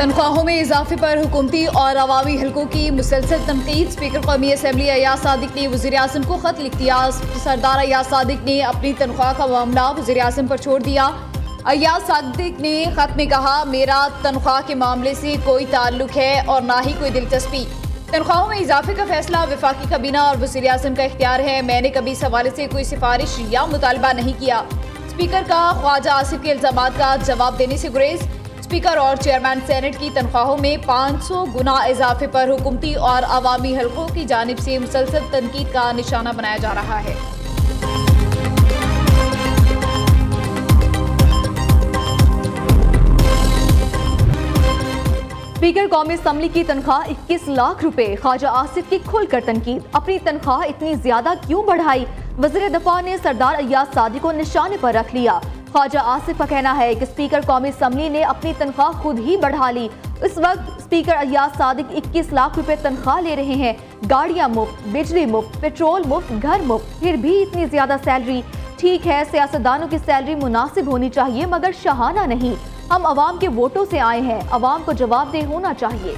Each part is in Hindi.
तनख्वाहों में इजाफे पर हुकूमती और अवामी हलकों की मुसलसल तनकीद। स्पीकर कौमी असम्बली अय्याज सादिक ने वज़ीर आज़म को खत लिख दिया। सरदार अय्याज सादिक ने अपनी तनख्वाह का मामला वज़ीर आज़म पर छोड़ दिया। अय्याज सादिक ने खत में कहा, मेरा तनख्वाह के मामले से कोई ताल्लुक है और ना ही कोई दिलचस्पी। तनख्वाहों में इजाफे का फैसला वफाकी काबीना और वज़ीर आज़म का इख्तियार है। मैंने कभी इस हवाले से कोई सिफारिश या मुतालबा नहीं किया। स्पीकर का ख्वाजा आसिफ के इल्जामात का जवाब देने से गुरेज। स्पीकर और चेयरमैन सेनेट की तनख्वाहों में 500 गुना इजाफे पर हुकूमती और अवामी हलकों की जानिब से मुसलसल तनकीद का निशाना बनाया जा रहा है। स्पीकर कौमी असम्बली की तनख्वाह 21 लाख रुपए। ख्वाजा आसिफ की खुलकर तनकीद, अपनी तनख्वाह इतनी ज्यादा क्यों बढ़ाई? वज़ीर दफा ने सरदार अय्याज सादिक को निशाने पर रख लिया। ख्वाजा आसिफ का कहना है कि स्पीकर कौमी असम्बली ने अपनी तनख्वाह खुद ही बढ़ा ली। इस वक्त स्पीकर अय्याज सादिक 21 लाख रुपए तनख्वाह ले रहे हैं। गाड़ियां मुफ्त, बिजली मुफ्त, पेट्रोल मुफ्त, घर मुफ्त, फिर भी इतनी ज्यादा सैलरी। ठीक है, सियासतदानों की सैलरी मुनासिब होनी चाहिए मगर शहाना नहीं। हम अवाम के वोटों से आए हैं, अवाम को जवाबदेह होना चाहिए।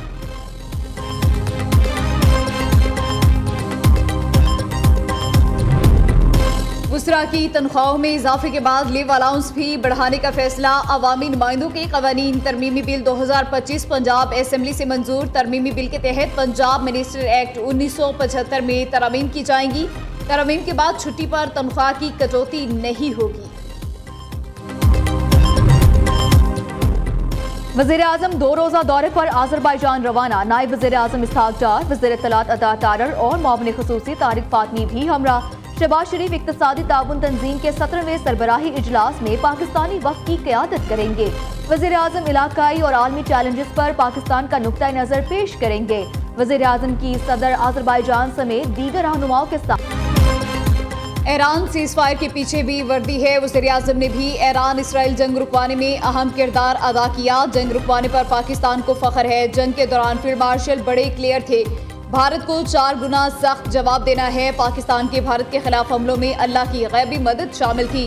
वज़रा की तनख्वाहों में इजाफे के बाद लीव अलाउंस भी बढ़ाने का फैसला। अवामी नुमाइंदों के कवानीन तरमीमी बिल 2025 पंजाब असम्बली से मंजूर। तरमीमी बिल के तहत पंजाब मिनिस्टर एक्ट 1975 में तरमीम की जाएंगी। तरमीम के बाद छुट्टी पर तनख्वाह की कटौती नहीं होगी। वज़ीर आज़म 2 रोज़ा दौरे पर आज़रबाईजान रवाना। नायब वज़ीर आज़म इसहाक डार, वज़ीर इत्तलात अता तारर और मुआविन ख़ुसूसी तारिक फातमी भी हमरा। शहबाज शरीफ इक़्तिसादी ताउन तंजीम के 17वें सरबराही इजलास में पाकिस्तानी वफ़द की क़यादत करेंगे। वज़ीर आज़म इलाकाई और आलमी चैलेंजेस पर पाकिस्तान का नुक्ता नज़र पेश करेंगे। वज़ीर आज़म की सदर आज़रबाईजान समेत दीगर रहनुमाओं के साथ। ईरान सीज़ फायर के पीछे भी वर्दी है। वज़ीर आज़म ने भी ईरान इसराइल जंग रुकवाने में अहम किरदार अदा किया। जंग रुकवाने पर पाकिस्तान को फ़ख्र है। जंग के दौरान फील्ड मार्शल बड़े क्लियर थे। भारत को 4 गुना सख्त जवाब देना है। पाकिस्तान के भारत के खिलाफ हमलों में अल्लाह की गैबी मदद शामिल थी।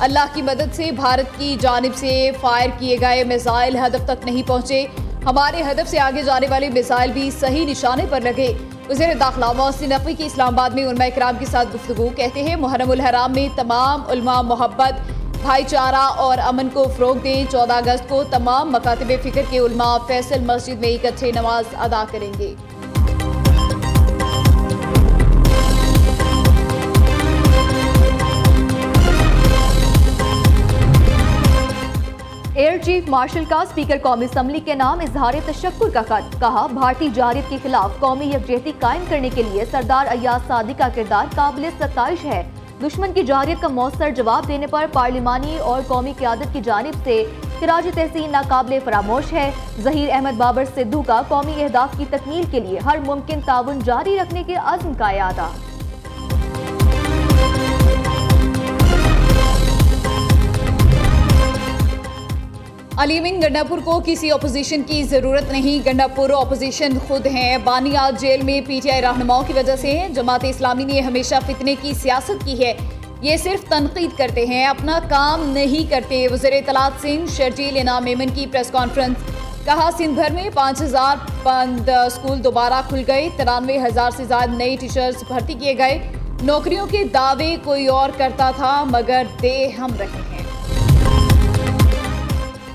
अल्लाह की मदद से भारत की जानिब से फायर किए गए मिसाइल हदफ तक नहीं पहुंचे। हमारे हदफ से आगे जाने वाले मिसाइल भी सही निशाने पर लगे। वज़ीर दाखिला मोहसिन नकवी की इस्लामाबाद में उलमा इकराम के साथ गुफ्तगू। कहते हैं, मुहर्रम उल हराम में तमाम उलमा मोहब्बत, भाईचारा और अमन को फ़रोग दें। 14 अगस्त को तमाम मकातिब फ़िक्र के उलमा फैसल मस्जिद में इकट्ठे नमाज अदा करेंगे। एयर चीफ मार्शल का स्पीकर कौमी असम्बली के नाम इजहार तशक्कुर का खत। कहा, भारतीय जारियत के खिलाफ कौमी यकजहती कायम करने के लिए सरदार अय्याज सादिक का किरदार काबिल सताइश है। दुश्मन की जारियत का मौसर जवाब देने पर पार्लिमानी और कौमी क़यादत की जानिब से खिराज तहसीन नाकाबिल फरामोश है। ज़हीर अहमद बाबर सिद्धू का कौमी अहदाफ की तकमील के लिए हर मुमकिन ताउन जारी रखने के अज़्म का इरादा। अलीमीन गंडापुर को किसी अपोजिशन की जरूरत नहीं। गंडापुर अपोजिशन खुद हैं। बानी आज जेल में पीटीआई रहनुमाओं की वजह से हैं। जमात इस्लामी ने हमेशा फितने की सियासत की है। ये सिर्फ तनकीद करते हैं, अपना काम नहीं करते। वज़ीर इत्तलात सिंह शर्जील इनाम मेमन की प्रेस कॉन्फ्रेंस। कहा, सिंध भर में 5000 बंद स्कूल दोबारा खुल गए। 93,000 से ज्यादा नए टीचर्स भर्ती किए गए। नौकरियों के दावे कोई और करता था मगर दे हम रहे हैं।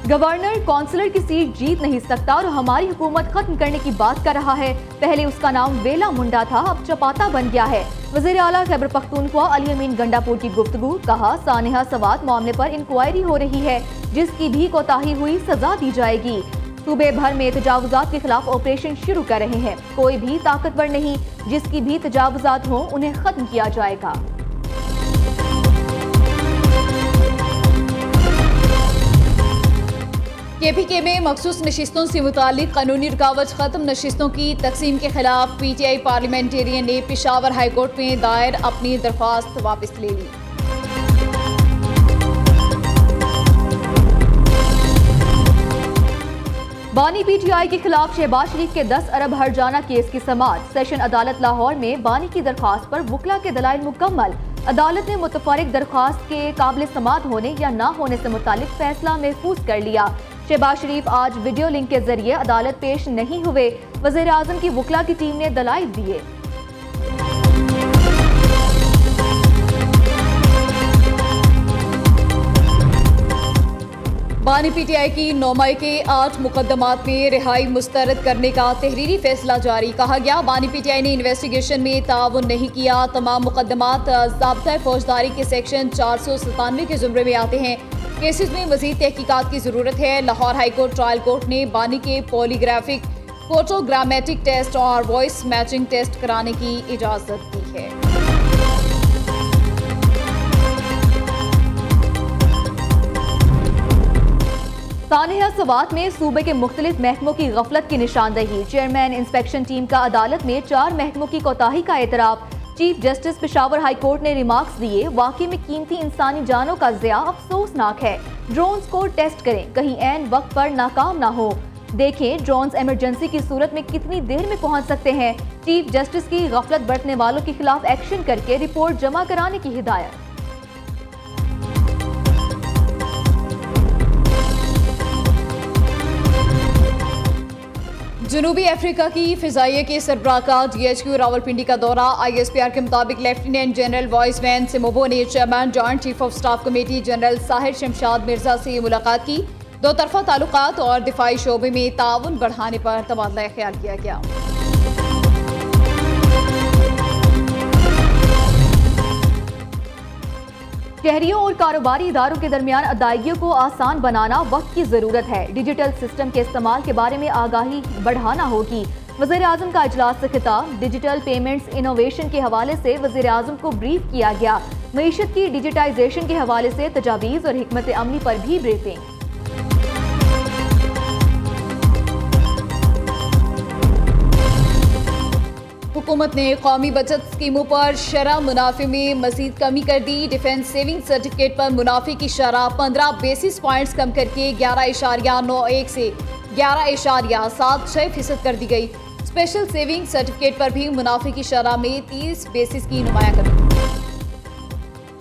गवर्नर कौंसलर की सीट जीत नहीं सकता और हमारी हुकूमत खत्म करने की बात कर रहा है। पहले उसका नाम वेला मुंडा था, अब चपाता बन गया है। वज़ीर आला खैबर पख्तूनख्वा अली अमीन गंडापुर की गुफ्तगू। कहा, सानिहा सवात मामले पर इंक्वायरी हो रही है, जिसकी भी कोताही हुई सजा दी जाएगी। सूबे भर में तजावुजात के खिलाफ ऑपरेशन शुरू कर रहे हैं। कोई भी ताकतवर नहीं, जिसकी भी तजावुजात हो उन्हें खत्म किया जाएगा। केपीके में मखसूस नशिस्तों से मुतालिक कानूनी रुकावट खत्म। नशिस्तों की तकसीम के खिलाफ पीटीआई पार्लियामेंटेरियन ने पेशावर हाईकोर्ट में दायर अपनी दरख्वास्त वापस ले ली। बानी पीटीआई के खिलाफ शहबाज शरीफ के 10 अरब हर्जाना केस की समाअत। सेशन अदालत लाहौर में बानी की दरख्वास्त पर वकला के दलाइल मुकम्मल। अदालत ने मुतफरिक दरख्वास्त के काबिल समाअत होने या ना होने से मुतालिक फैसला महफूज कर लिया। शहबाज शरीफ आज वीडियो लिंक के जरिए अदालत पेश नहीं हुए। वज़ीर आज़म की वकला की टीम ने दलाइल दिए। बानी पीटीआई की 9 मई के 8 मुकदमात में रिहाई मुस्तरद करने का तहरीरी फैसला जारी। कहा गया, बानी पीटीआई ने इन्वेस्टिगेशन में ताउन नहीं किया। तमाम मुकदमात ज़ाब्ता फौजदारी के सेक्शन 497 के ज़ुमरे में आते हैं। केसेस में मज़ीद तहकीकात की ज़रूरत है। Lahore high court trial court ने बानी के पॉलीग्राफिक, फोटोग्रामेटिक टेस्ट और वॉइस मैचिंग टेस्ट कराने की इजाज़त दी है। सानिया सवात में सूबे के मुख्तलिफ महकमों की गफलत की निशानदही। चेयरमैन इंस्पेक्शन टीम का अदालत में 4 महकमों की कोताही का एतराफ। Chief justice Peshawar high court ने रिमार्क्स दिए, वाकई में कीमती इंसानी जानों का ज़िया अफसोसनाक है। ड्रोन्स को टेस्ट करें, कहीं ऐन वक्त पर नाकाम ना हो। देखें ड्रोन्स इमरजेंसी की सूरत में कितनी देर में पहुंच सकते हैं। चीफ जस्टिस की गफलत बरतने वालों के खिलाफ एक्शन करके रिपोर्ट जमा कराने की हिदायत। जनूबी अफ्रीका की फिजाइया के सरबराह का DHQ रावलपिंडी का दौरा। ISPR के मुताबिक लेफ्टिनेंट जनरल वॉइसमैन सिमोबो ने chairman joint chief of staff committee general Sahir Shamshad Mirza से मुलाकात की। 2 तरफा ताल्लुकात और दिफाई शोबे में ताउन बढ़ाने पर तबादला ख्याल किया गया। शहरियों और कारोबारी इदारों के दरमियान अदायगियों को आसान बनाना वक्त की ज़रूरत है। डिजिटल सिस्टम के इस्तेमाल के बारे में आगाही बढ़ाना होगी। वज़ीर आज़म का इजलास से खिताब। डिजिटल पेमेंट्स इनोवेशन के हवाले से वज़ीर आज़म को ब्रीफ किया गया। मईशत की डिजिटाइजेशन के हवाले से तजावीज़ और हिकमत अमली पर भी ब्रीफिंग। हुकूमत ने कौमी बचत स्कीमों पर शरह मुनाफे में मजीद कमी कर दी। डिफेंस सेविंग सर्टिफिकेट पर मुनाफे की शरह 15 बेसिस पॉइंट्स कम करके 11.91 से 11.76% कर दी गई। स्पेशल सेविंग सर्टिफिकेट पर भी मुनाफे की शरह में 30 बेसिस की नुमाया कमी।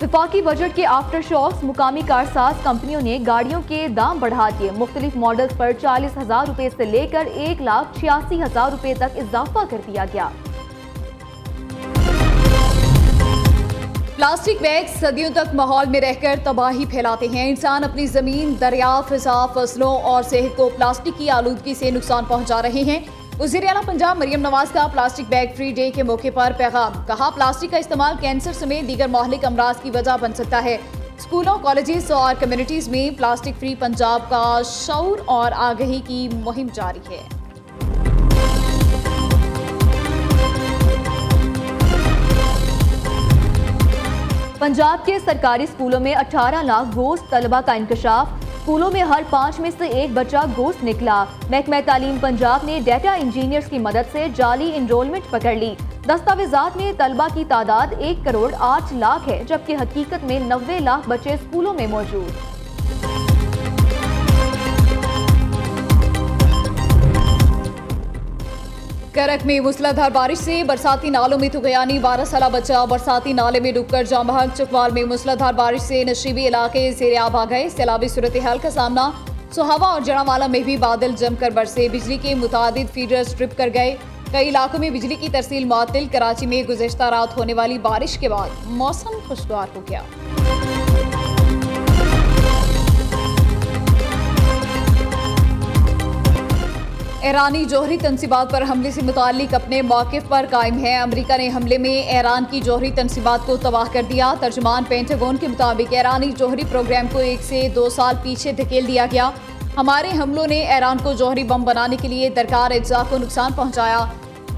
वफाकी बजट के आफ्टर शॉक्स। मुकामी कारसाज कंपनियों ने गाड़ियों के दाम बढ़ा दिए। मुख्तलिफ मॉडल्स पर 40,000 रुपए से लेकर 1,86,000 रुपए तक इजाफा कर दिया गया। प्लास्टिक बैग सदियों तक माहौल में रहकर तबाही फैलाते हैं। इंसान अपनी जमीन, दरिया, फिजा, फसलों और सेहत को प्लास्टिक की आलूदगी से नुकसान पहुंचा रहे हैं। वज़ीर आला पंजाब मरियम नवाज का प्लास्टिक बैग फ्री डे के मौके पर पैगाम। कहा, प्लास्टिक का इस्तेमाल कैंसर समेत दीगर मुहल्लिक अमराज की वजह बन सकता है। स्कूलों, कॉलेजेस और कम्युनिटीज में प्लास्टिक फ्री पंजाब का शऊर और आगही की मुहिम जारी है। पंजाब के सरकारी स्कूलों में 18 लाख गोश्त तलबा का इंकशाफ। स्कूलों में हर 5 में से 1 बच्चा गोश्त निकला। महकमा तालीम पंजाब ने डेटा इंजीनियर्स की मदद से जाली इनरोलमेंट पकड़ ली। दस्तावेजात में तलबा की तादाद 1 करोड़ 8 लाख है, जबकि हकीकत में 90 लाख बच्चे स्कूलों में मौजूद। करक में मूसलाधार बारिश से बरसाती नालों में तुगयानी। 12 साला बच्चा बरसाती नाले में डूबकर जाम बहक। चकवाल में मूसलाधार बारिश से नशीबी इलाके ज़ेरे आब आ गए। सैलाबी सूरत हाल का सामना। सोहावा और जड़ावाला में भी बादल जमकर बरसे। बिजली के मुतादिद फीडर्स ट्रिप कर गए। कई इलाकों में बिजली की तरसील मुअत्तल। कराची में गुज़श्ता रात होने वाली बारिश के बाद मौसम खुशगवार हो गया। ईरानी जौहरी तनसीबात पर हमले से मुताल्लिक अपने मौक़िफ़ पर कायम है। अमरीका ने हमले में ईरान की जौहरी तनसीबात को तबाह कर दिया। तर्जुमान पेंटागन के मुताबिक ईरानी जौहरी प्रोग्राम को 1 से 2 साल पीछे धकेल दिया गया। हमारे हमलों ने ईरान को जौहरी बम बनाने के लिए दरकार अज्जा को नुकसान पहुँचाया।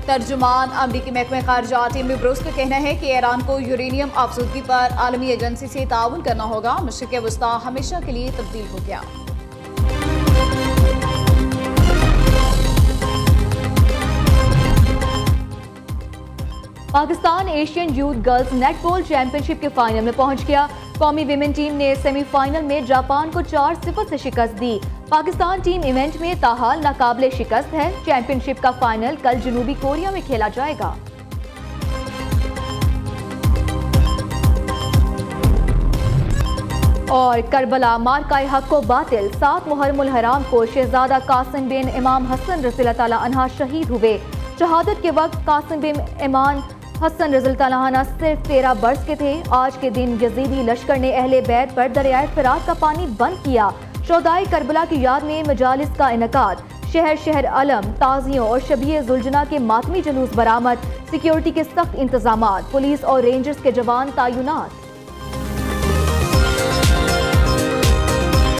तर्जुमान अमरीकी महकमा ख़ारिजा टीम ब्रूस का कहना है कि ईरान को यूरेनियम आफजूदगी पर आलमी एजेंसी से ताउन करना होगा। मशरिक़ वस्ता हमेशा के लिए तब्दील हो गया। Pakistan Asian youth girls netball championship के फाइनल में पहुंच गया। कौमी विमेन टीम ने सेमीफाइनल में जापान को 4-0 से शिकस्त दी। पाकिस्तान टीम इवेंट में ताहाल नाकाबिले शिकस्त है। चैंपियनशिप का फाइनल कल जनूबी कोरिया में खेला जाएगा। और करबला मार्काए हक को बातिल, 7 मुहर्रमुल हराम को शहजादा कासिम बिन इमाम हसन रज़ी अल्लाह तआला अन्हा शहीद हुए। शहादत के वक्त कासिम बिन इमाम हसन रज़ी अल्लाह तआला अन्हा सिर्फ 13 बरस के थे। आज के दिन यजीदी लश्कर ने अहले बैत पर दरियाए फ़िरात का पानी बंद किया। शोहदाए करबला की याद में मजालिस का इनकाद, शहर शहर अलम, ताज़ियों और शबीए जुलजना के मातमी जुलूस बरामद, सिक्योरिटी के सख्त इंतजाम, पुलिस और रेंजर्स के जवान तैनात।